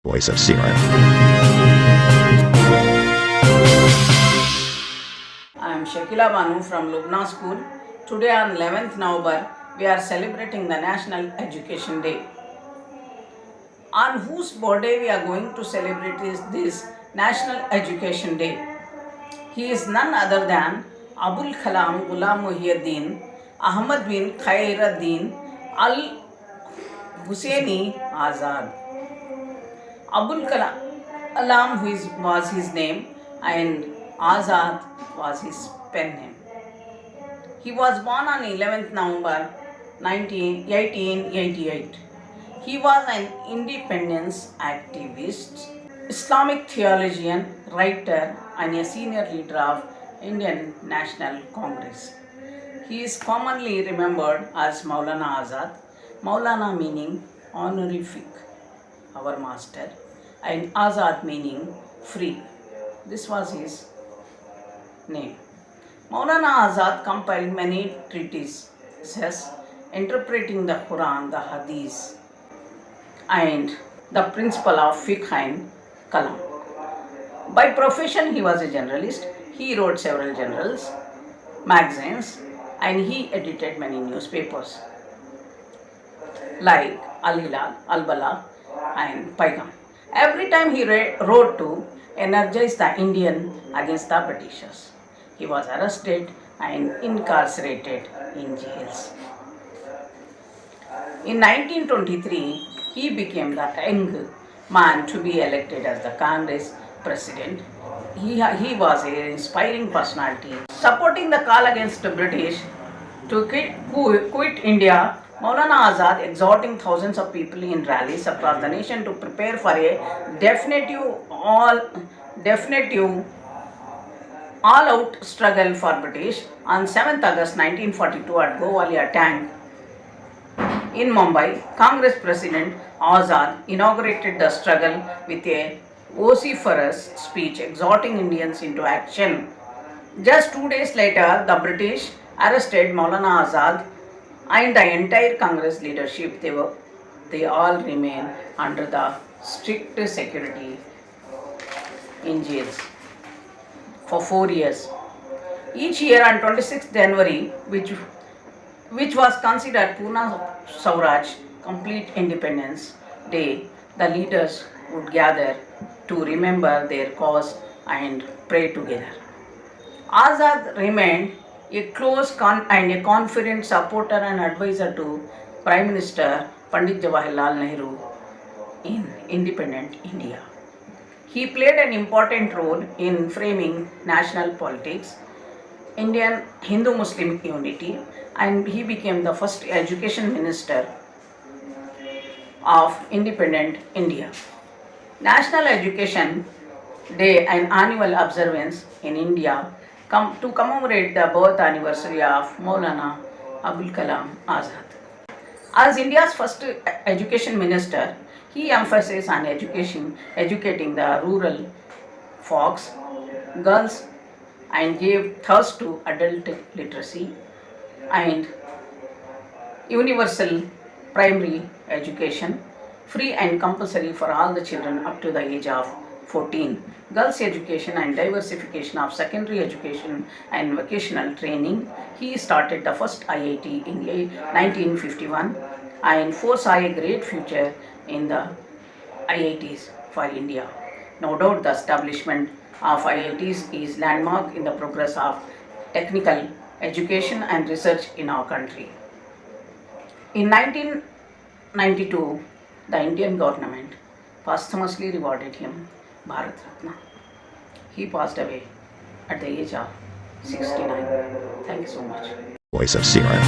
Voice of Siran. I am Shakila Banu from Lubna School. Today on 11th November, we are celebrating the National Education Day. On whose birthday we are going to celebrate this National Education Day? He is none other than Abul Kalam Ghulam Muhyiddin Ahmad bin Khairuddin Al Husseini Azad. Abul Kalam was his name and Azad was his pen name. He was born on 11th November 1888. He was an independence activist, Islamic theologian, writer, and a senior leader of Indian National Congress. He is commonly remembered as Maulana Azad, Maulana meaning honorific, our master, and Azad meaning free. This was his name. Maulana Azad compiled many treatises interpreting the Quran, the Hadith, and the principle of fiqh and kalam. By profession, he was a journalist. He wrote several journals, magazines, and he edited many newspapers like Al Hilal, Al Bala, and Paigam. Every time he wrote to energize the Indian against the Britishers. He was arrested and incarcerated in jails. In 1923, he became the young man to be elected as the Congress president. He was an inspiring personality. Supporting the call against the British to quit India, Maulana Azad exhorting thousands of people in rallies across the nation to prepare for a definitive all-out struggle for British. On 7th August 1942 at Gowalia Tank in Mumbai, Congress President Azad inaugurated the struggle with a vociferous speech exhorting Indians into action. Just 2 days later, the British arrested Maulana Azad and the entire Congress leadership. They all remain under the strict security in jails for 4 years. Each year on 26th January, which was considered Pune Swaraj Complete Independence Day, the leaders would gather to remember their cause and pray together. Azad remained a close and a confident supporter and advisor to Prime Minister Pandit Jawaharlal Nehru in independent India. He played an important role in framing national politics, Indian Hindu-Muslim unity, and he became the first education minister of independent India. National Education Day, an annual observance in India, to commemorate the birth anniversary of Maulana Abul Kalam Azad. As India's first education minister, he emphasized on educating the rural folks, girls, and gave thirst to adult literacy and universal primary education, free and compulsory for all the children up to the age of 14, girls' education and diversification of secondary education and vocational training. He started the first IIT in 1951 and foresaw a great future in the IITs for India. No doubt the establishment of IITs is landmark in the progress of technical education and research in our country. In 1992, the Indian government posthumously rewarded him Bharat Ratna. He passed away at the age of 69. Thank you so much. Voice of Siran.